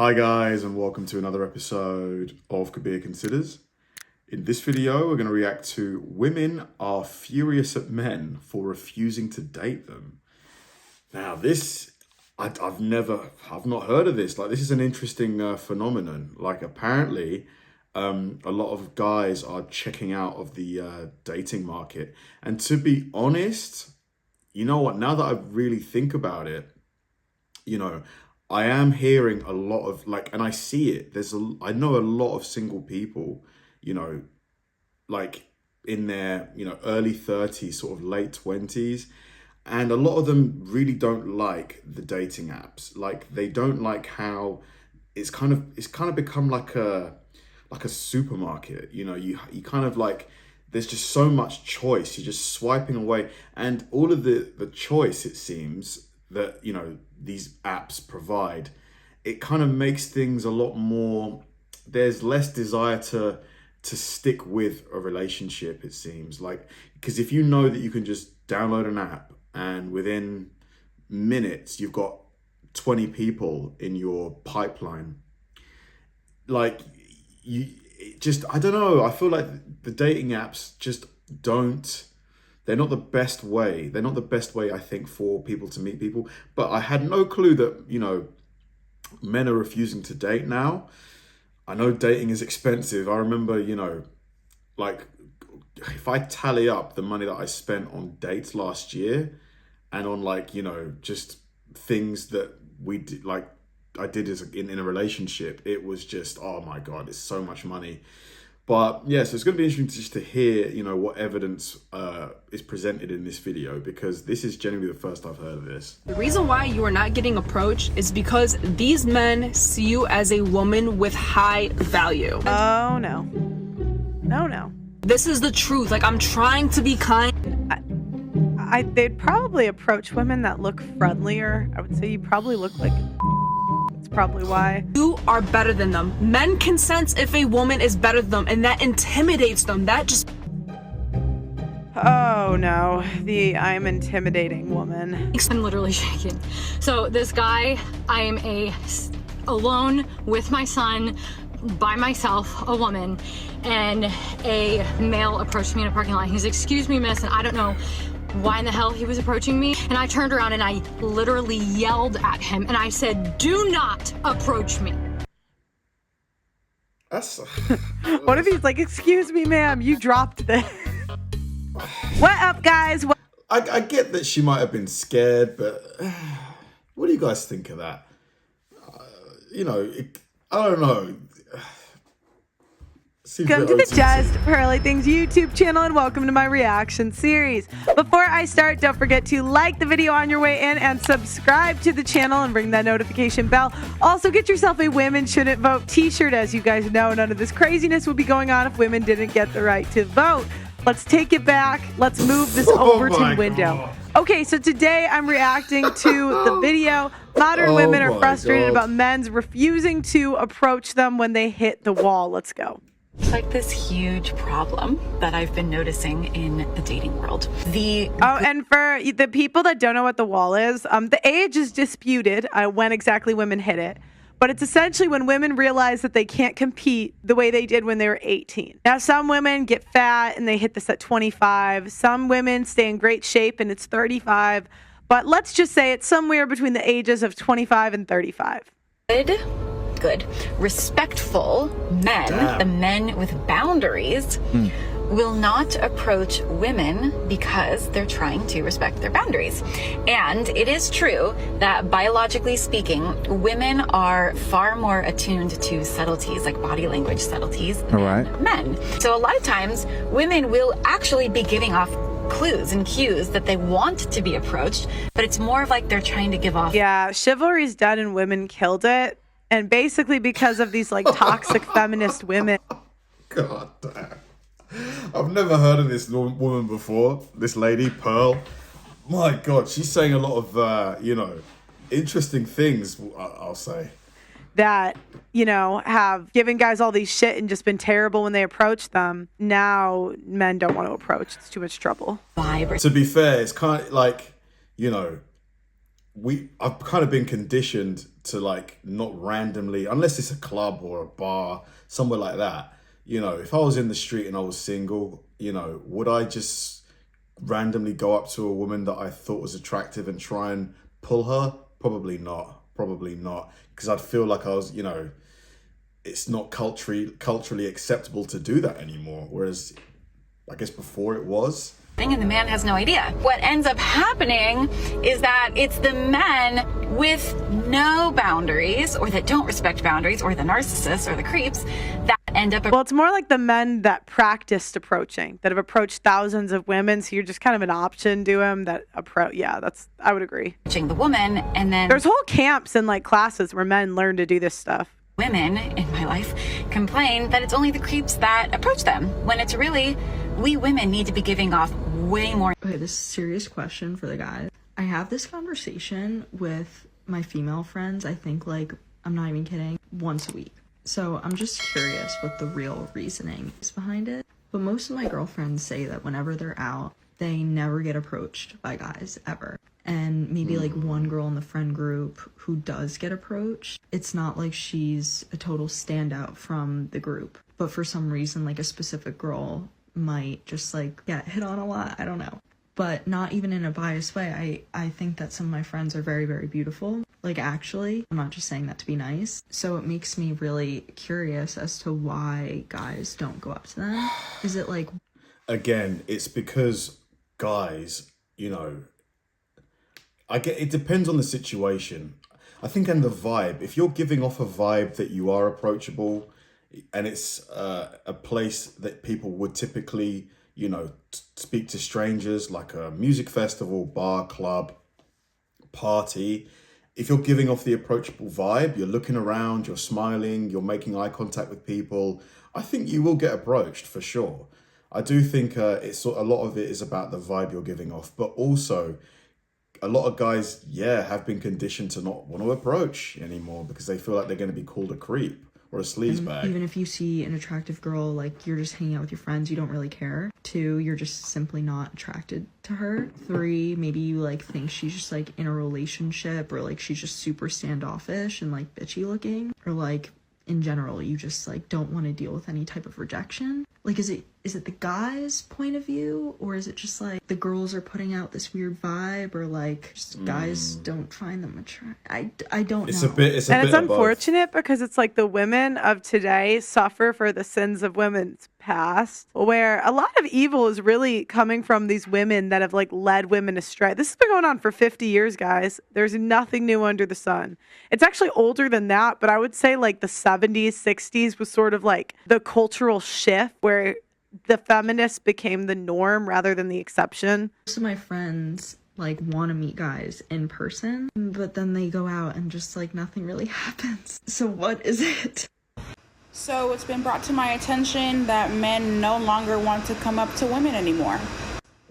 Hi guys, and welcome to another episode of Kabir Considers. In this video, we're going to react to women are furious at men for refusing to date them. Now this, I've not heard of this. Like, this is an interesting phenomenon. Like, apparently, a lot of guys are checking out of the dating market. And to be honest, you know what, now that I really think about it, I am hearing a lot of, like, and I see it. I know a lot of single people, like in their, early 30s, sort of late 20s. And a lot of them really don't like the dating apps. Like, they don't like how it's kind of become like a supermarket. You kind of like, there's just so much choice. You're just swiping away, and all of the choice, it seems, that these apps provide, it kind of makes things a lot more, there's less desire to stick with a relationship, it seems like, because if you know that you can just download an app and within minutes you've got 20 people in your pipeline, like, I don't know, I feel like the dating apps just they're not the best way. They're not the best way, I think, for people to meet people. But I had no clue that, men are refusing to date now. I know dating is expensive. I remember, like, if I tally up the money that I spent on dates last year and on, like, just things that we did, like I did in a relationship, it was just, oh my God, it's so much money. But yeah, so it's going to be interesting just to hear, what evidence is presented in this video, because this is genuinely the first I've heard of this. The reason why you are not getting approached is because these men see you as a woman with high value. Oh, no. No. This is the truth. Like, I'm trying to be kind. They'd probably approach women that look friendlier. I would say you probably look like... probably why. You are better than them. Men can sense if a woman is better than them, and that intimidates them. That just... Oh no, I'm intimidating woman. I'm literally shaking. So this guy, I am alone with my son, by myself, a woman, and a male approached me in a parking lot. He's, "Excuse me, miss," and I don't know why in the hell he was approaching me. And I turned around and I literally yelled at him and I said, "Do not approach me." That's what if he's like, "Excuse me, ma'am, you dropped this." What up, guys? I get that she might have been scared, but what do you guys think of that? I don't know. Welcome to the Just Pearly Things YouTube channel, and welcome to my reaction series. Before I start, don't forget to like the video on your way in and subscribe to the channel and ring that notification bell. Also, get yourself a Women Shouldn't Vote t-shirt. As you guys know, none of this craziness would be going on if women didn't get the right to vote. Let's take it back. Let's move this Overton window. God. Okay, so today I'm reacting to the video. Modern women are frustrated about men's refusing to approach them when they hit the wall. Let's go. It's like this huge problem that I've been noticing in the dating world. And for the people that don't know what the wall is, the age is disputed when exactly women hit it. But it's essentially when women realize that they can't compete the way they did when they were 18. Now, some women get fat and they hit this at 25. Some women stay in great shape and it's 35. But let's just say it's somewhere between the ages of 25 and 35. Good, respectful men, the men with boundaries, will not approach women because they're trying to respect their boundaries. And it is true that biologically speaking, women are far more attuned to subtleties, like body language subtleties, than men. So a lot of times, women will actually be giving off clues and cues that they want to be approached, but it's more of like they're trying to give off. Yeah, chivalry's dead and women killed it. And basically because of these like toxic feminist women. God damn. I've never heard of this woman before. This lady, Pearl. My God, she's saying a lot of, interesting things, I'll say. That, have given guys all these shit and just been terrible when they approach them. Now men don't want to approach. It's too much trouble. To be fair, it's kind of like, I've kind of been conditioned to like not randomly, unless it's a club or a bar, somewhere like that. You know, if I was in the street and I was single, you know, would I just randomly go up to a woman that I thought was attractive and try and pull her? Probably not. Probably not. Because I'd feel like I was, you know, it's not culturally acceptable to do that anymore. Whereas I guess before it was. And the man has no idea. What ends up happening is that it's the men with no boundaries, or that don't respect boundaries, or the narcissists or the creeps that end up. Well, it's more like the men that practiced approaching, that have approached thousands of women. So you're just kind of an option to them that approach. Yeah, I would agree. Approaching the woman, and then there's whole camps and like classes where men learn to do this stuff. Women in my life complain that it's only the creeps that approach them, when it's really we women need to be giving off way more. Okay, this is a serious question for the guys. I have this conversation with my female friends, I think, like, I'm not even kidding, once a week. So I'm just curious what the real reasoning is behind it. But most of my girlfriends say that whenever they're out, they never get approached by guys, ever. And maybe like one girl in the friend group who does get approached, it's not like she's a total standout from the group. But for some reason, like a specific girl might just like get hit on a lot. I don't know. But not even in a biased way. I think that some of my friends are very, very beautiful. Like, actually, I'm not just saying that to be nice. So it makes me really curious as to why guys don't go up to them. Is it like... Again, it's because guys, you know, it depends on the situation. I think, and the vibe. If you're giving off a vibe that you are approachable, and it's a place that people would typically, you know, speak to strangers, like a music festival, bar, club, party. If you're giving off the approachable vibe, you're looking around, you're smiling, you're making eye contact with people, I think you will get approached for sure. I do think it's a lot of it is about the vibe you're giving off, but also a lot of guys, have been conditioned to not want to approach anymore because they feel like they're going to be called a creep or a sleazebag. Even if you see an attractive girl, like, you're just hanging out with your friends, you don't really care. 2, you're just simply not attracted to her. 3, maybe you like think she's just like in a relationship, or like she's just super standoffish and like bitchy looking, or like in general you just like don't want to deal with any type of rejection. Like, is it the guy's point of view, or is it just like the girls are putting out this weird vibe, or like just guys don't find them attractive? I don't know. It's a bit unfortunate because it's like the women of today suffer for the sins of women's past, where a lot of evil is really coming from these women that have like led women astray. This has been going on for 50 years, guys. There's nothing new under the sun. It's actually older than that, but I would say like the 70s, 60s was sort of like the cultural shift where the feminists became the norm rather than the exception. Most of my friends like want to meet guys in person, but then they go out and just like nothing really happens. So what is it? So it's been brought to my attention that men no longer want to come up to women anymore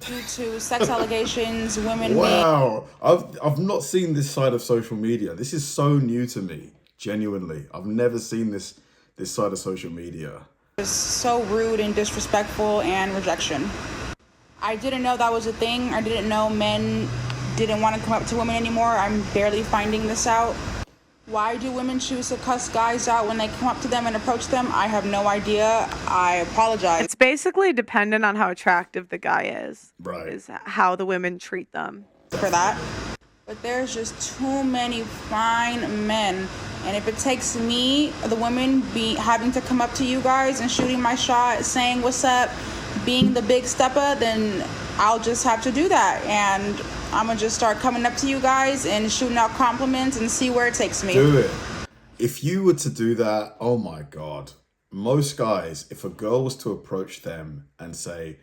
due to sex allegations, women Wow. I've not seen this side of social media. This is so new to me, genuinely. I've never seen this side of social media. is so rude and disrespectful and rejection. I didn't know that was a thing. I didn't know men didn't want to come up to women anymore. I'm barely finding this out. Why do women choose to cuss guys out when they come up to them and approach them? I have no idea. I apologize. It's basically dependent on how attractive the guy is. Right. Is how the women treat them. For that. But there's just too many fine men. And if it takes me, the women, having to come up to you guys and shooting my shot, saying what's up, being the big stepper, then I'll just have to do that. And I'm going to just start coming up to you guys and shooting out compliments and see where it takes me. Do it. If you were to do that, oh my God. Most guys, if a girl was to approach them and say,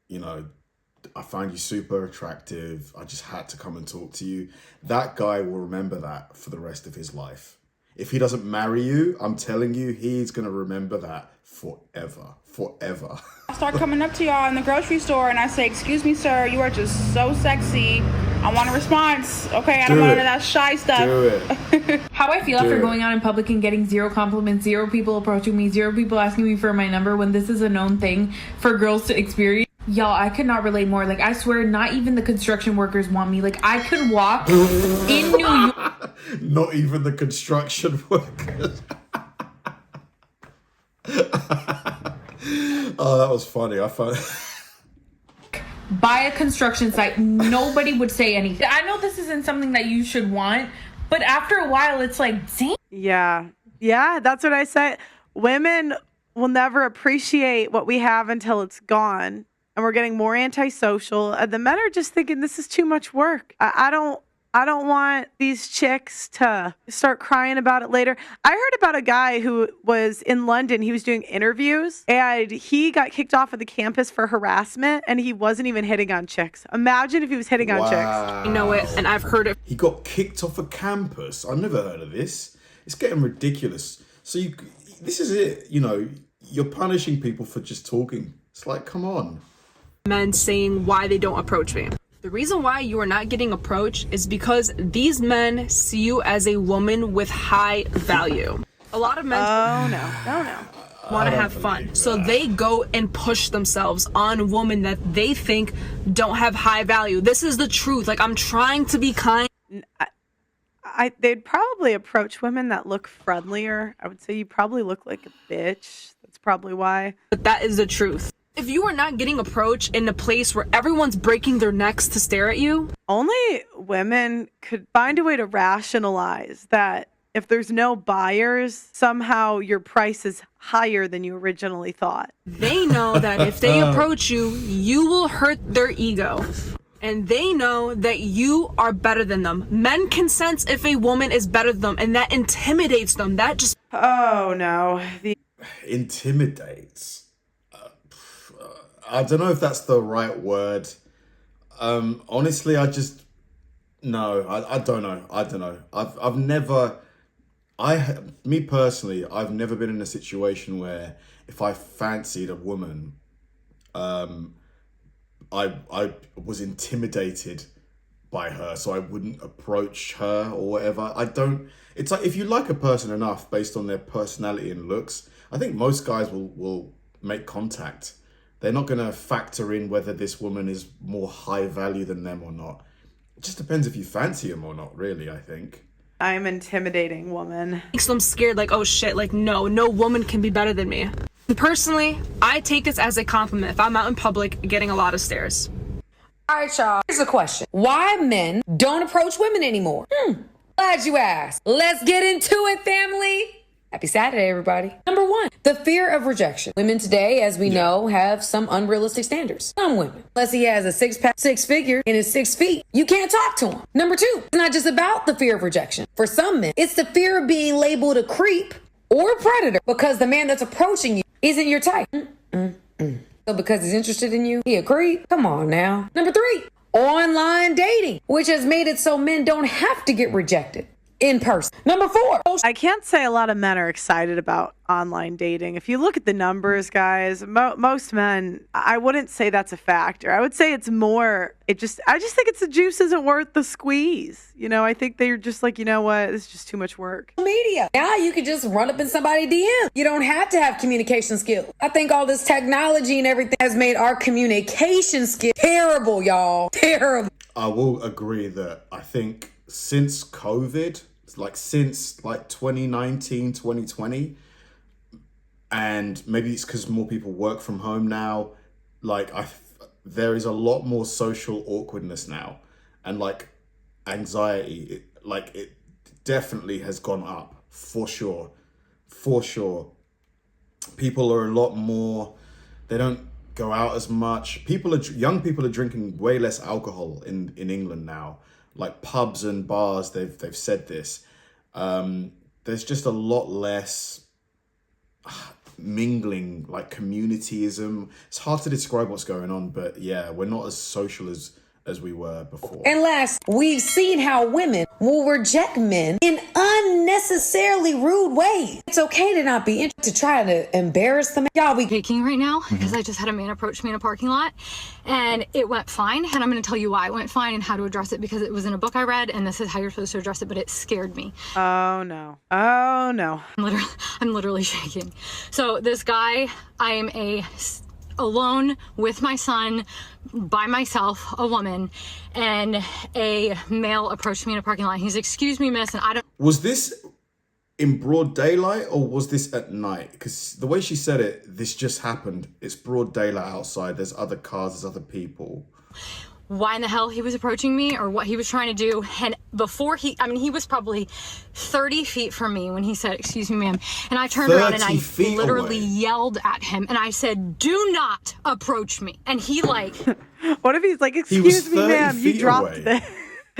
you know, I find you super attractive, I just had to come and talk to you, that guy will remember that for the rest of his life. If he doesn't marry you, I'm telling you, he's going to remember that forever. I start coming up to y'all in the grocery store and I say, excuse me, sir, you are just so sexy. I want a response. Okay, I don't want any of that shy stuff. Do it. How I feel after going out in public and getting zero compliments, zero people approaching me, zero people asking me for my number when this is a known thing for girls to experience. Y'all, I could not relate more. Like, I swear, not even the construction workers want me. Like, I could walk in New York. Not even the construction workers. Oh, that was funny. I found... By a construction site, nobody would say anything. I know this isn't something that you should want, but after a while, it's like, damn. Yeah, that's what I say. Women will never appreciate what we have until it's gone. And we're getting more antisocial. And the men are just thinking this is too much work. I don't want these chicks to start crying about it later. I heard about a guy who was in London. He was doing interviews and he got kicked off of the campus for harassment and he wasn't even hitting on chicks. Imagine if he was hitting on chicks. You know it, and I've heard it. He got kicked off a campus. I've never heard of this. It's getting ridiculous. So this is it. You know, you're punishing people for just talking. It's like, come on. Men saying why they don't approach me. The reason why you are not getting approached is because these men see you as a woman with high value. A lot of men want to have fun. So they go and push themselves on women that they think don't have high value. This is the truth. Like, I'm trying to be kind. They'd probably approach women that look friendlier. I would say you probably look like a bitch. That's probably why. But that is the truth. If you are not getting approached in a place where everyone's breaking their necks to stare at you, only women could find a way to rationalize that if there's no buyers, somehow your price is higher than you originally thought. They know that if they approach you, you will hurt their ego. And they know that you are better than them. Men can sense if a woman is better than them, and that intimidates them. That just... Oh, no. Intimidates. I don't know if that's the right word. Honestly, I don't know. Me personally, I've never been in a situation where if I fancied a woman, I was intimidated by her, so I wouldn't approach her or whatever. It's like if you like a person enough based on their personality and looks, I think most guys will make contact. They're not going to factor in whether this woman is more high value than them or not. It just depends if you fancy them or not, really, I think. I'm an intimidating woman. Makes them scared, like, oh shit, like, no woman can be better than me. And personally, I take this as a compliment if I'm out in public getting a lot of stares. All right, y'all. Here's a question. Why men don't approach women anymore? Glad you asked. Let's get into it, family. Happy Saturday, everybody. Number one, the fear of rejection. Women today, as we know, have some unrealistic standards. Some women, unless he has a six-pack, six-figure, and is 6 feet, you can't talk to him. Number two, it's not just about the fear of rejection. For some men, it's the fear of being labeled a creep or a predator because the man that's approaching you isn't your type. So because he's interested in you, he a creep? Come on now. Number three, online dating, which has made it so men don't have to get rejected in person. Number four. I can't say a lot of men are excited about online dating. If you look at the numbers, guys, most men, I wouldn't say that's a factor. I would say it's more, I just think it's the juice isn't worth the squeeze. You know, I think they're just like, you know what, it's just too much work. Media. Now you can just run up in somebody's DM. You don't have to have communication skills. I think all this technology and everything has made our communication skills terrible, y'all. Terrible. I will agree that I think since COVID, since 2019, 2020, and maybe it's because more people work from home now, there is a lot more social awkwardness now, and anxiety, it definitely has gone up for sure. People are a lot more, they don't go out as much. Young people are drinking way less alcohol in England now. Like pubs and bars, they've said this. There's just a lot less mingling, like communityism. It's hard to describe what's going on, but yeah, we're not as social as we were before. And last, we've seen how women will reject men in unnecessarily rude ways. It's okay to not be interested, to try to embarrass them. Y'all be Shaking right now because I just had a man approach me in a parking lot and it went fine. And I'm going to tell you why it went fine and how to address it, because it was in a book I read and this is how you're supposed to address it, but it scared me. Oh no. Oh no. I'm literally shaking. So this guy, I am a alone with my son, by myself, a woman, and a male approached me in a parking lot. He's, "Excuse me, miss," and I don't. Was this in broad daylight or was this at night? Because the way she said it, this just happened. It's broad daylight outside. There's other cars, there's other people. Why in the hell he was approaching me or what he was trying to do. And before he was probably 30 feet from me when he said, "Excuse me, ma'am." And I turned around and I literally yelled at him and I said, "Do not approach me." And he like... What if he's like, "Excuse me, ma'am, you dropped it."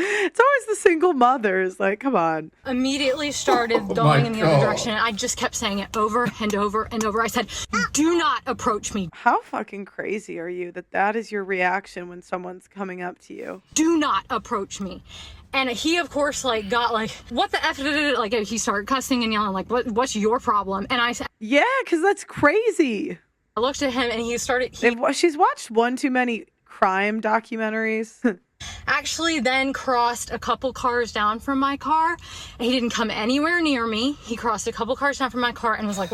It's always the single mothers. Like, come on. Immediately started going in the other direction. And I just kept saying it over and over and over. I said, "Do not approach me." How fucking crazy are you that is your reaction when someone's coming up to you? "Do not approach me." And he, of course, like got like, "What the F?" Like he started cussing and yelling like, "What's your problem?" And I said, "Yeah, because that's crazy." I looked at him and he started. She's watched one too many crime documentaries. Actually then crossed a couple cars down from my car. He didn't come anywhere near me. He crossed a couple cars down from my car and was like,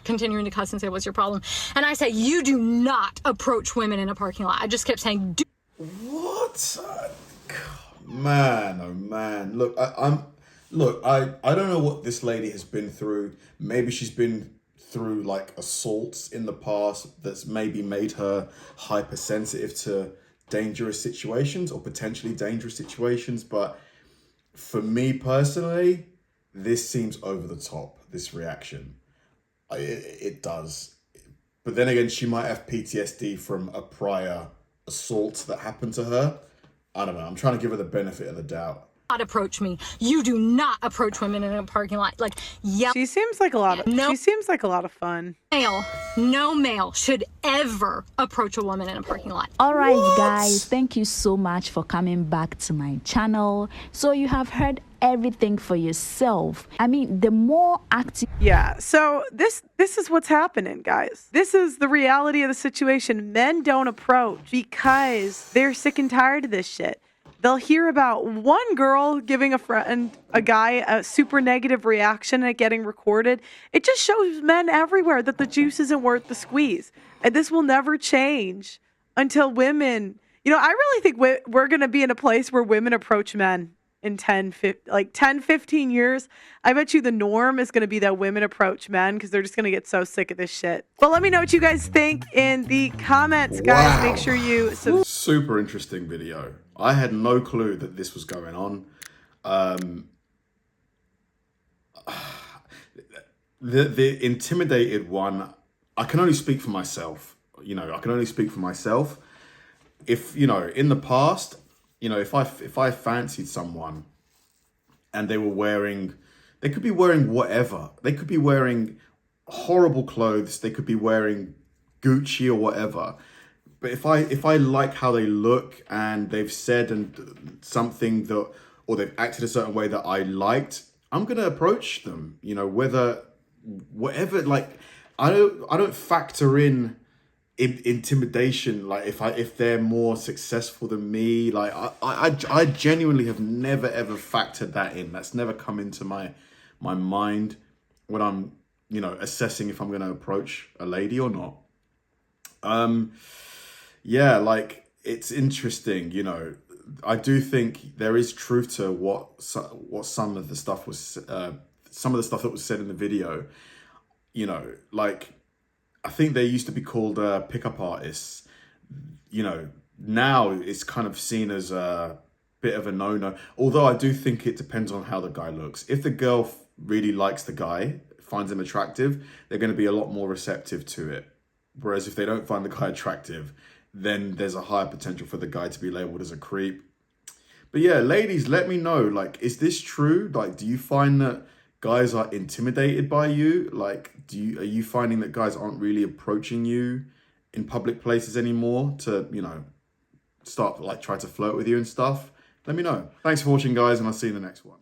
continuing to cuss and say, "What's your problem?" And I said, "You do not approach women in a parking lot." I just kept saying, What? Man, oh man. Look, I don't know what this lady has been through. Maybe she's been through like assaults in the past that's maybe made her hypersensitive to dangerous situations or potentially dangerous situations. But for me personally, this seems over the top, this reaction. It does. But then again, she might have PTSD from a prior assault that happened to her. I don't know. I'm trying to give her the benefit of the doubt. "Not approach me. You do not approach women in a parking lot." Like, yeah. She seems like a lot of fun. No male should ever approach a woman in a parking lot. All right, guys, thank you so much for coming back to my channel. So you have heard everything for yourself. I mean, the more active... Yeah, so this is what's happening, guys. This is the reality of the situation. Men don't approach because they're sick and tired of this shit. They'll hear about one girl giving a guy a super negative reaction and it getting recorded. It just shows men everywhere that the juice isn't worth the squeeze. And this will never change until women... I really think we're going to be in a place where women approach men in 10, 15 years. I bet you the norm is going to be that women approach men because they're just going to get so sick of this shit. But let me know what you guys think in the comments, guys. Wow. Make sure you... Super interesting video. I had no clue that this was going on. The intimidated one, I can only speak for myself. I can only speak for myself. If, in the past, if I fancied someone and they could be wearing whatever. They could be wearing horrible clothes. They could be wearing Gucci or whatever. But if I like how they look and they've said something that, or they've acted a certain way that I liked, I'm gonna approach them. Whatever. Like, I don't factor in intimidation. Like if they're more successful than me, like I genuinely have never ever factored that in. That's never come into my mind when I'm assessing if I'm gonna approach a lady or not. Yeah, like, it's interesting, I do think there is truth to what some of the stuff that was said in the video. Like, I think they used to be called pickup artists. Now it's kind of seen as a bit of a no-no. Although I do think it depends on how the guy looks. If the girl really likes the guy, finds him attractive, they're going to be a lot more receptive to it. Whereas if they don't find the guy attractive, then there's a higher potential for the guy to be labeled as a creep. But yeah, ladies, let me know, like, is this true? Like, do you find that guys are intimidated by you? Like, are you finding that guys aren't really approaching you in public places anymore to, start, like, try to flirt with you and stuff? Let me know. Thanks for watching, guys, and I'll see you in the next one.